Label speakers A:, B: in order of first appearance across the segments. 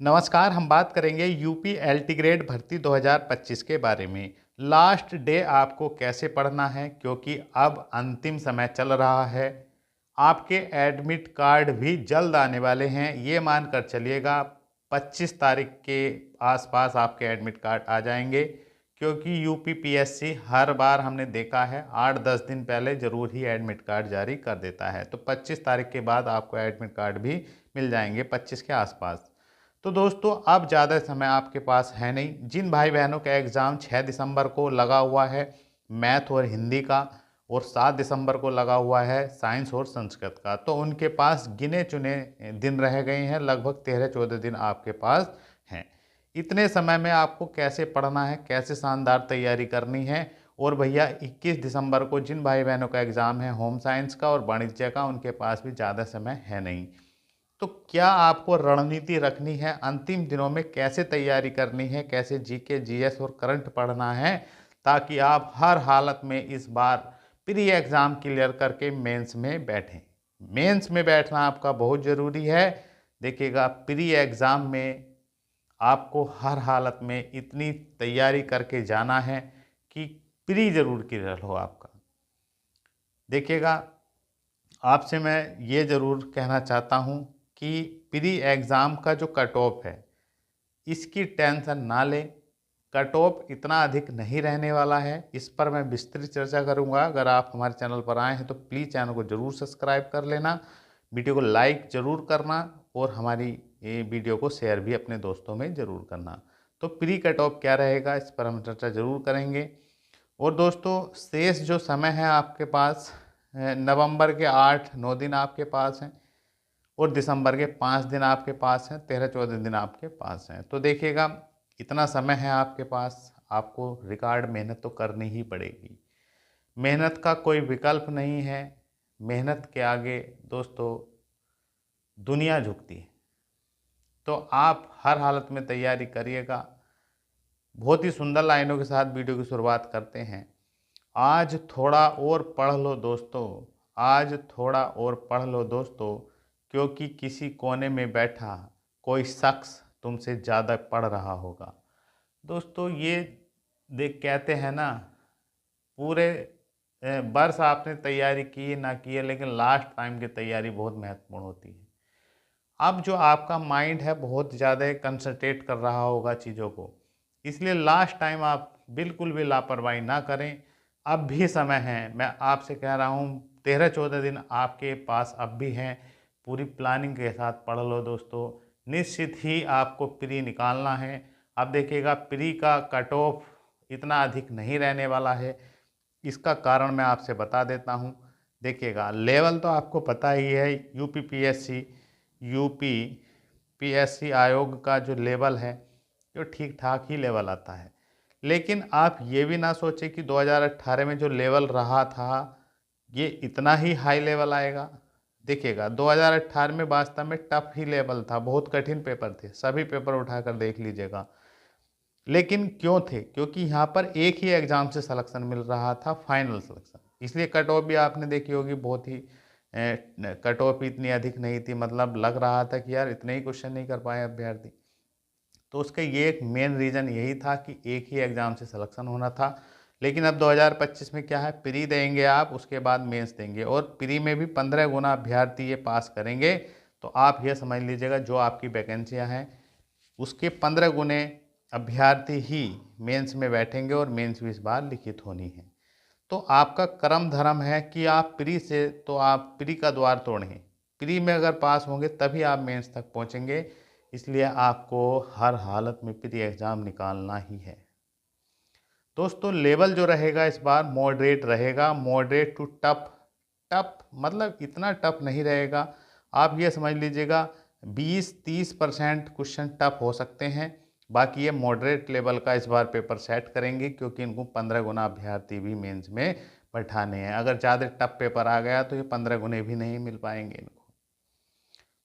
A: नमस्कार। हम बात करेंगे यूपी एलटी ग्रेड भर्ती 2025 के बारे में। लास्ट डे आपको कैसे पढ़ना है, क्योंकि अब अंतिम समय चल रहा है। आपके एडमिट कार्ड भी जल्द आने वाले हैं। ये मानकर चलिएगा 25 तारीख के आसपास आपके एडमिट कार्ड आ जाएंगे, क्योंकि यूपी पीएससी हर बार हमने देखा है 8-10 दिन पहले ज़रूर ही एडमिट कार्ड जारी कर देता है। तो 25 तारीख के बाद आपको एडमिट कार्ड भी मिल जाएंगे 25 के आसपास। तो दोस्तों, अब ज़्यादा समय आपके पास है नहीं। जिन भाई बहनों का एग्ज़ाम 6 दिसंबर को लगा हुआ है मैथ और हिंदी का, और 7 दिसंबर को लगा हुआ है साइंस और संस्कृत का, तो उनके पास गिने चुने दिन रह गए हैं। लगभग 13-14 दिन आपके पास हैं। इतने समय में आपको कैसे पढ़ना है, कैसे शानदार तैयारी करनी है। और भैया 21 दिसंबर को जिन भाई बहनों का एग्ज़ाम है होम साइंस का और वाणिज्य का, उनके पास भी ज़्यादा समय है नहीं। तो क्या आपको रणनीति रखनी है, अंतिम दिनों में कैसे तैयारी करनी है, कैसे जीके जीएस और करंट पढ़ना है, ताकि आप हर हालत में इस बार प्री एग्ज़ाम क्लियर करके मेंस में बैठें। मेंस में बैठना आपका बहुत ज़रूरी है। देखिएगा, प्री एग्ज़ाम में आपको हर हालत में इतनी तैयारी करके जाना है कि प्री ज़रूर क्लियर हो आपका। देखिएगा, आपसे मैं ये ज़रूर कहना चाहता हूँ कि प्री एग्ज़ाम का जो कट ऑफ है, इसकी टेंशन ना लें। कट ऑफ इतना अधिक नहीं रहने वाला है। इस पर मैं विस्तृत चर्चा करूँगा। अगर आप हमारे चैनल पर आए हैं तो प्लीज़ चैनल को ज़रूर सब्सक्राइब कर लेना, वीडियो को लाइक ज़रूर करना, और हमारी ये वीडियो को शेयर भी अपने दोस्तों में ज़रूर करना। तो प्री कट ऑफ क्या रहेगा, इस पर हम चर्चा ज़रूर करेंगे। और दोस्तों, शेष जो समय है आपके पास, नवंबर के 8-9 दिन आपके पास हैं, और दिसंबर के 5 दिन आपके पास हैं, 13-14 दिन आपके पास हैं। तो देखिएगा, इतना समय है आपके पास, आपको रिकॉर्ड मेहनत तो करनी ही पड़ेगी। मेहनत का कोई विकल्प नहीं है। मेहनत के आगे दोस्तों दुनिया झुकती है। तो आप हर हालत में तैयारी करिएगा। बहुत ही सुंदर लाइनों के साथ वीडियो की शुरुआत करते हैं। आज थोड़ा और पढ़ लो दोस्तों, आज थोड़ा और पढ़ लो दोस्तों, क्योंकि किसी कोने में बैठा कोई शख्स तुमसे ज़्यादा पढ़ रहा होगा। दोस्तों, ये देख कहते हैं ना, पूरे वर्ष आपने तैयारी की ना की है, लेकिन लास्ट टाइम की तैयारी बहुत महत्वपूर्ण होती है। अब जो आपका माइंड है बहुत ज़्यादा कंसंट्रेट कर रहा होगा चीज़ों को, इसलिए लास्ट टाइम आप बिल्कुल भी लापरवाही ना करें। अब भी समय है, मैं आपसे कह रहा हूँ 13-14 दिन आपके पास अब भी हैं। पूरी प्लानिंग के साथ पढ़ लो दोस्तों। निश्चित ही आपको प्री निकालना है। अब देखिएगा, प्री का कट ऑफ इतना अधिक नहीं रहने वाला है। इसका कारण मैं आपसे बता देता हूँ। देखिएगा, लेवल तो आपको पता ही है। यूपी पीएससी आयोग का जो लेवल है, जो ठीक ठाक ही लेवल आता है। लेकिन आप ये भी ना सोचें कि 2018 में जो लेवल रहा था ये इतना ही हाई लेवल आएगा। देखिएगा, 2018 में वास्तव में टफ ही लेवल था, बहुत कठिन पेपर थे, सभी पेपर उठाकर देख लीजिएगा। लेकिन क्यों थे? क्योंकि यहाँ पर एक ही एग्ज़ाम से सिलेक्शन मिल रहा था, फाइनल सिलेक्शन। इसलिए कट ऑफ भी आपने देखी होगी, बहुत ही कट ऑफ इतनी अधिक नहीं थी। मतलब लग रहा था कि यार इतने ही क्वेश्चन नहीं कर पाए अभ्यर्थी। तो उसका ये एक मेन रीज़न यही था कि एक ही एग्ज़ाम से सिलेक्शन होना था। लेकिन अब 2025 में क्या है, प्री देंगे आप, उसके बाद मेंस देंगे, और प्री में भी 15 गुना अभ्यर्थी ये पास करेंगे। तो आप ये समझ लीजिएगा, जो आपकी वैकेंसियाँ हैं उसके 15 गुने अभ्यर्थी ही मेंस में बैठेंगे, और मेंस भी इस बार लिखित होनी है। तो आपका कर्म धर्म है कि आप प्री से, तो आप प्री का द्वार तोड़ें। प्री में अगर पास होंगे तभी आप मेंस तक पहुंचेंगे। इसलिए आपको हर हालत में प्री एग्ज़ाम निकालना ही है। दोस्तों, लेवल जो रहेगा इस बार मॉडरेट रहेगा, मॉडरेट टू टफ। टफ मतलब इतना टफ नहीं रहेगा। आप ये समझ लीजिएगा 20-30% क्वेश्चन टफ हो सकते हैं। बाकी ये मॉडरेट लेवल का इस बार पेपर सेट करेंगे, क्योंकि इनको 15 गुना अभ्यर्थी भी मेंस में बैठाने हैं। अगर ज़्यादा टफ पेपर आ गया तो ये 15 गुने भी नहीं मिल पाएंगे इनको।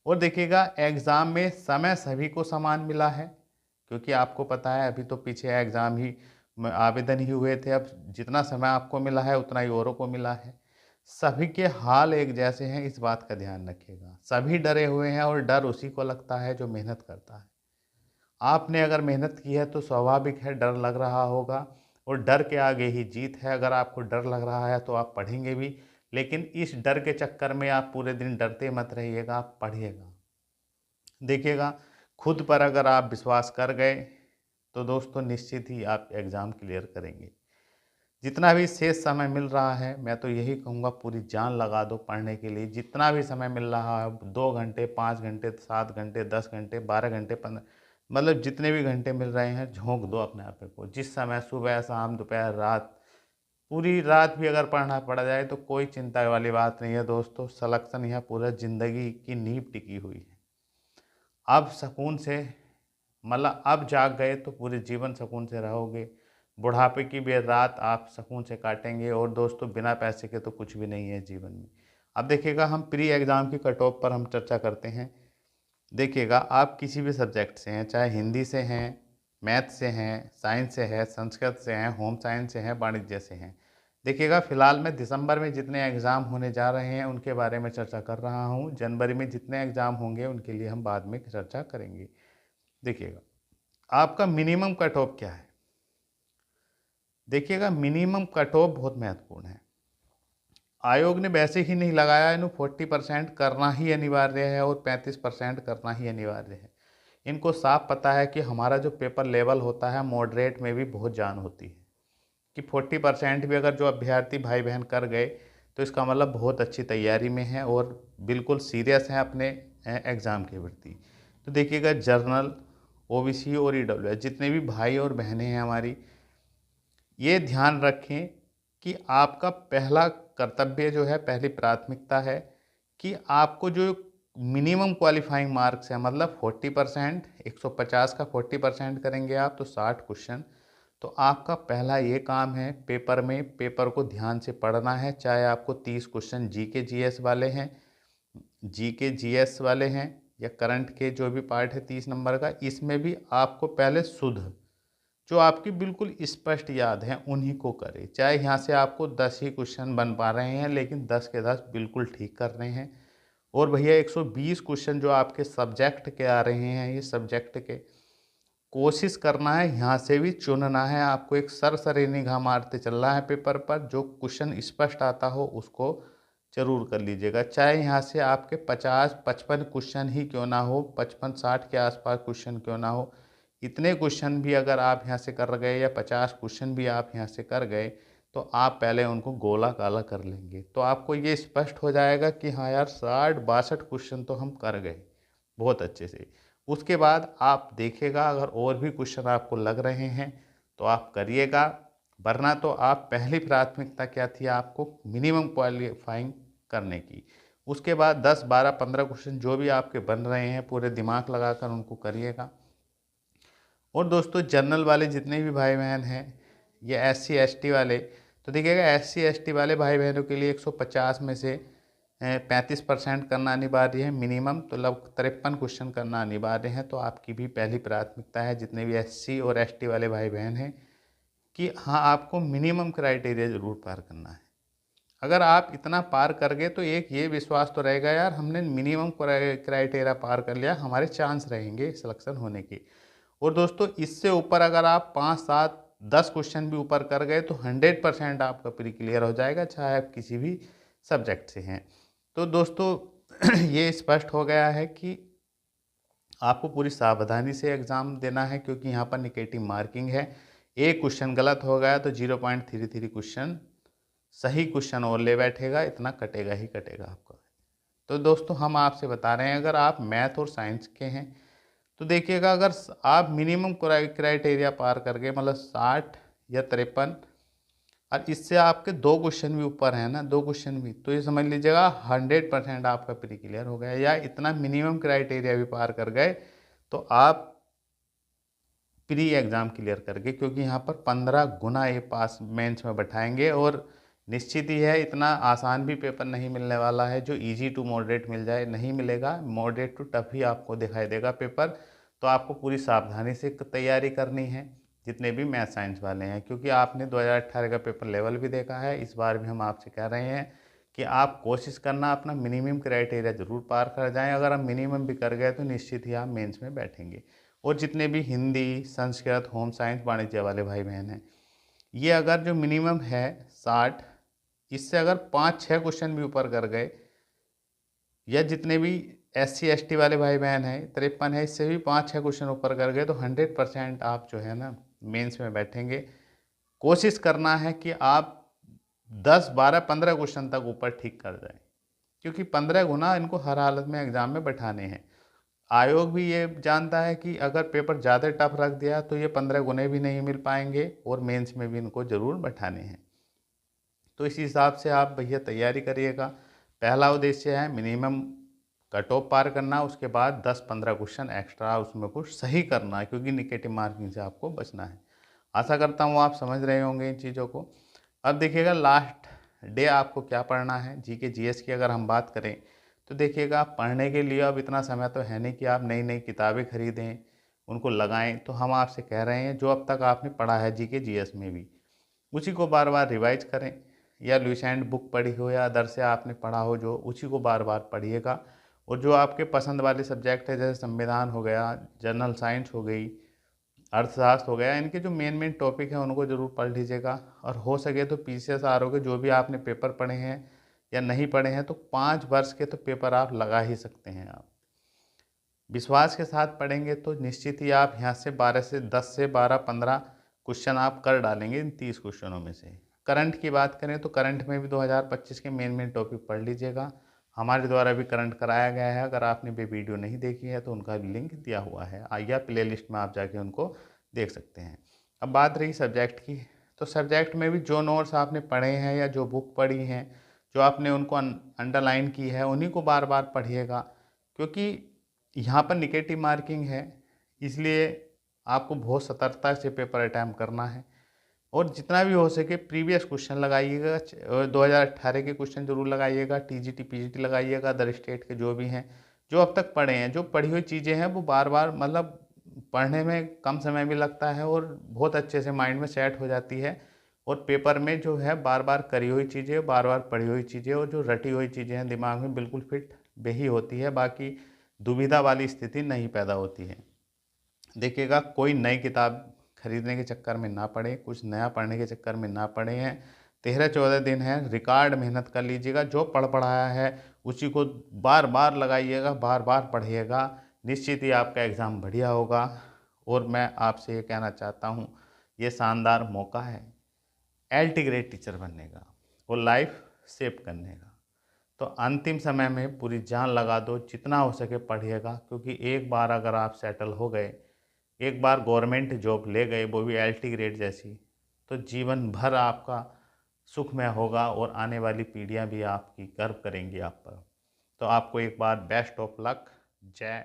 A: और देखिएगा, एग्ज़ाम में समय सभी को समान मिला है, क्योंकि आपको पता है अभी तो पीछे एग्ज़ाम ही आवेदन ही हुए थे। अब जितना समय आपको मिला है उतना ही औरों को मिला है। सभी के हाल एक जैसे हैं, इस बात का ध्यान रखिएगा। सभी डरे हुए हैं, और डर उसी को लगता है जो मेहनत करता है। आपने अगर मेहनत की है तो स्वाभाविक है डर लग रहा होगा, और डर के आगे ही जीत है। अगर आपको डर लग रहा है तो आप पढ़ेंगे भी, लेकिन इस डर के चक्कर में आप पूरे दिन डरते मत रहिएगा, आप पढ़िएगा। देखिएगा, खुद पर अगर आप विश्वास कर गए तो दोस्तों निश्चित ही आप एग्ज़ाम क्लियर करेंगे। जितना भी शेष समय मिल रहा है, मैं तो यही कहूँगा पूरी जान लगा दो पढ़ने के लिए। जितना भी समय मिल रहा है, 2 घंटे, 5 घंटे, 7 घंटे, 10 घंटे, 12 घंटे, 15, मतलब जितने भी घंटे मिल रहे हैं झोंक दो अपने आप को। जिस समय सुबह, शाम, दोपहर, रात, पूरी रात भी अगर पढ़ना पड़ जाए तो कोई चिंता वाली बात नहीं है दोस्तों। सिलेक्शन यह पूरा ज़िंदगी की नींव टिकी हुई है। अब सुकून से, मतलब अब जाग गए तो पूरे जीवन सुकून से रहोगे। बुढ़ापे की भी रात आप सुकून से काटेंगे। और दोस्तों बिना पैसे के तो कुछ भी नहीं है जीवन में। अब देखिएगा, हम प्री एग्ज़ाम की कट ऑफ पर हम चर्चा करते हैं। देखिएगा, आप किसी भी सब्जेक्ट से हैं, चाहे हिंदी से हैं, मैथ से हैं, साइंस से है, संस्कृत से हैं, होम साइंस से हैं, वाणिज्य से हैं। देखिएगा, फ़िलहाल मैं दिसंबर में जितने एग्ज़ाम होने जा रहे हैं उनके बारे में चर्चा कर रहा हूँ। जनवरी में जितने एग्ज़ाम होंगे उनके लिए हम बाद में चर्चा करेंगे। देखिएगा, आपका मिनिमम कट ऑफ क्या है। देखिएगा, मिनिमम कट ऑफ बहुत महत्वपूर्ण है। आयोग ने वैसे ही नहीं लगाया, इन्हें 40% करना ही अनिवार्य है और 35% करना ही अनिवार्य है। इनको साफ पता है कि हमारा जो पेपर लेवल होता है मॉडरेट में भी बहुत जान होती है, कि 40% भी अगर जो अभ्यर्थी भाई बहन कर गए तो इसका मतलब बहुत अच्छी तैयारी में है और बिल्कुल सीरियस हैं अपने एग्ज़ाम के प्रति। तो देखिएगा, जर्नल, ओबीसी और ईडब्ल्यूएस जितने भी भाई और बहनें हैं हमारी, ये ध्यान रखें कि आपका पहला कर्तव्य जो है, पहली प्राथमिकता है कि आपको जो मिनिमम क्वालिफाइंग मार्क्स है, मतलब 40%, 150 का 40% करेंगे आप तो 60 क्वेश्चन। तो आपका पहला ये काम है पेपर में, पेपर को ध्यान से पढ़ना है। चाहे आपको 30 क्वेश्चन जीके जीएस वाले हैं, जीके जीएस वाले हैं, या करंट के जो भी पार्ट है 30 नंबर का, इसमें भी आपको पहले शुद्ध जो आपकी बिल्कुल स्पष्ट याद है उन्हीं को करें। चाहे यहाँ से आपको 10 ही क्वेश्चन बन पा रहे हैं, लेकिन 10 के 10 बिल्कुल ठीक कर रहे हैं। और भैया 120 क्वेश्चन जो आपके सब्जेक्ट के आ रहे हैं, ये सब्जेक्ट के कोशिश करना है यहाँ से भी चुनना है। आपको एक सरसरी निगाह मारते चलना है पेपर पर, जो क्वेश्चन स्पष्ट आता हो उसको जरूर कर लीजिएगा। चाहे यहाँ से आपके 50-55 क्वेश्चन ही क्यों ना हो, 55-60 के आसपास क्वेश्चन क्यों ना हो, इतने क्वेश्चन भी अगर आप यहाँ से कर गए या 50 क्वेश्चन भी आप यहाँ से कर गए तो आप पहले उनको गोला काला कर लेंगे। तो आपको ये स्पष्ट हो जाएगा कि हाँ यार, 60-62 क्वेश्चन तो हम कर गए बहुत अच्छे से। उसके बाद आप देखिएगा, अगर और भी क्वेश्चन आपको लग रहे हैं तो आप करिएगा, वरना तो आप पहली प्राथमिकता क्या थी, आपको मिनिमम क्वालिफाइंग करने की। उसके बाद 10, 12, 15 क्वेश्चन जो भी आपके बन रहे हैं पूरे दिमाग लगाकर उनको करिएगा। और दोस्तों जनरल वाले जितने भी भाई बहन हैं, ये SC ST वाले, तो देखिएगा SC ST वाले भाई बहनों के लिए 150 में से 35% करना अनिवार्य है मिनिमम, तो लगभग 53 क्वेश्चन करना अनिवार्य है। तो आपकी भी पहली प्राथमिकता है जितने भी SC और ST वाले भाई बहन हैं कि हाँ, आपको मिनिमम क्राइटेरिया ज़रूर पार करना है। अगर आप इतना पार कर गए तो एक ये विश्वास तो रहेगा, यार हमने मिनिमम क्राइटेरिया पार कर लिया, हमारे चांस रहेंगे सिलेक्शन होने के। और दोस्तों इससे ऊपर अगर आप 5, 7, 10 क्वेश्चन भी ऊपर कर गए तो 100% आपका प्री क्लियर हो जाएगा, चाहे आप किसी भी सब्जेक्ट से हैं। तो दोस्तों ये स्पष्ट हो गया है कि आपको पूरी सावधानी से एग्ज़ाम देना है, क्योंकि यहाँ पर निगेटिव मार्किंग है। एक क्वेश्चन गलत हो गया तो 0.33 क्वेश्चन सही क्वेश्चन और ले बैठेगा, इतना कटेगा ही कटेगा आपका। तो दोस्तों हम आपसे बता रहे हैं, अगर आप मैथ और साइंस के हैं तो देखिएगा, अगर आप मिनिमम क्राइटेरिया पार कर गए, मतलब 60 या 53, और इससे आपके 2 क्वेश्चन भी ऊपर हैं ना, 2 क्वेश्चन भी, तो ये समझ लीजिएगा 100% आपका प्री क्लियर हो गया। या इतना मिनिमम क्राइटेरिया भी पार कर गए तो आप प्री एग्ज़ाम क्लियर कर गए, क्योंकि यहाँ पर 15 गुना ये पास मेंस में बैठाएंगे। और निश्चित ही है, इतना आसान भी पेपर नहीं मिलने वाला है जो इजी टू मॉडरेट मिल जाए, नहीं मिलेगा। मॉडरेट टू टफ ही आपको दिखाई देगा पेपर। तो आपको पूरी सावधानी से तैयारी करनी है, जितने भी मैथ साइंस वाले हैं, क्योंकि आपने 2018 का पेपर लेवल भी देखा है। इस बार भी हम आपसे कह रहे हैं कि आप कोशिश करना अपना मिनिमम क्राइटेरिया ज़रूर पार कर जाएँ। अगर आप मिनिमम भी कर गए तो निश्चित ही आप मेंस में बैठेंगे। और जितने भी हिंदी, संस्कृत, होम साइंस, वाणिज्य वाले भाई बहन हैं, ये अगर जो मिनिमम है 60, इससे अगर 5-6 क्वेश्चन भी ऊपर कर गए, या जितने भी SC ST वाले भाई बहन हैं 53 है, इससे भी 5-6 क्वेश्चन ऊपर कर गए तो 100% आप जो है ना मेंस में बैठेंगे। कोशिश करना है कि आप 10, 12, 15 क्वेश्चन तक ऊपर ठीक कर जाएं, क्योंकि 15 गुना इनको हर हालत में एग्जाम में बैठाने हैं। आयोग भी ये जानता है कि अगर पेपर ज़्यादा टफ रख दिया तो ये 15 गुने भी नहीं मिल पाएंगे और मेंस में भी इनको ज़रूर बैठाने हैं। तो इस हिसाब से आप भैया तैयारी करिएगा। पहला उद्देश्य है मिनिमम कट ऑफ पार करना, उसके बाद 10-15 क्वेश्चन एक्स्ट्रा उसमें कुछ सही करना है, क्योंकि निगेटिव मार्किंग से आपको बचना है। आशा करता हूँ आप समझ रहे होंगे इन चीज़ों को। अब देखिएगा लास्ट डे आपको क्या पढ़ना है। GK GS की अगर हम बात करें तो देखिएगा, पढ़ने के लिए अब इतना समय तो है नहीं कि आप नई नई किताबें खरीदें, उनको लगाएं। तो हम आपसे कह रहे हैं जो अब तक आपने पढ़ा है GK GS में भी, उसी को बार बार रिवाइज करें, या लुसेंट बुक पढ़ी हो या अदर से आपने पढ़ा हो जो, उसी को बार बार पढ़िएगा। और जो आपके पसंद वाले सब्जेक्ट है, जैसे संविधान हो गया, जनरल साइंस हो गई, अर्थशास्त्र हो गया, इनके जो मेन मेन टॉपिक हैं उनको ज़रूर पढ़ लीजिएगा। और हो सके तो PCS RO के जो भी आपने पेपर पढ़े हैं या नहीं पढ़े हैं, तो 5 वर्ष के तो पेपर आप लगा ही सकते हैं। आप विश्वास के साथ पढ़ेंगे तो निश्चित ही आप यहाँ से 10 से 12, 15 क्वेश्चन आप कर डालेंगे इन 30 क्वेश्चनों में से। करंट की बात करें तो करंट में भी 2025 के मेन मेन टॉपिक पढ़ लीजिएगा। हमारे द्वारा भी करंट कराया गया है। अगर आपने भी वीडियो नहीं देखी है तो उनका लिंक दिया हुआ है, आइए प्ले लिस्ट में आप जाके उनको देख सकते हैं। अब बात रही सब्जेक्ट की, तो सब्जेक्ट में भी जो नोट्स आपने पढ़े हैं या जो बुक पढ़ी हैं, जो आपने उनको अंडरलाइन की है, उन्हीं को बार बार पढ़िएगा, क्योंकि यहाँ पर निगेटिव मार्किंग है। इसलिए आपको बहुत सतर्कता से पेपर अटैम्प्ट करना है। और जितना भी हो सके प्रीवियस क्वेश्चन लगाइएगा, 2018 के क्वेश्चन जरूर लगाइएगा, TGT PGT लगाइएगा, अदर स्टेट के जो भी हैं, जो अब तक पढ़े हैं, जो पढ़ी हुई चीज़ें हैं वो बार बार, मतलब पढ़ने में कम समय भी लगता है और बहुत अच्छे से माइंड में सेट हो जाती है। और पेपर में जो है बार बार करी हुई चीज़ें, बार बार पढ़ी हुई चीज़ें और जो रटी हुई चीज़ें हैं दिमाग में बिल्कुल फिट वही होती है, बाकी दुविधा वाली स्थिति नहीं पैदा होती है। देखिएगा, कोई नई किताब खरीदने के चक्कर में ना पड़े, कुछ नया पढ़ने के चक्कर में ना पड़े हैं। 13-14 दिन है, रिकॉर्ड मेहनत कर लीजिएगा। जो पढ़ाया है उसी को बार बार लगाइएगा, बार बार पढ़िएगा, निश्चित ही आपका एग्ज़ाम बढ़िया होगा। और मैं आपसे ये कहना चाहता हूँ, ये शानदार मौका है LT ग्रेड टीचर बनने का और लाइफ सेव करने का। तो अंतिम समय में पूरी जान लगा दो, जितना हो सके पढ़िएगा, क्योंकि एक बार अगर आप सेटल हो गए, एक बार गवर्नमेंट जॉब ले गए, वो भी LT ग्रेड जैसी, तो जीवन भर आपका सुखमय होगा और आने वाली पीढ़ियां भी आपकी गर्व करेंगी आप पर। तो आपको एक बार बेस्ट ऑफ लक। जय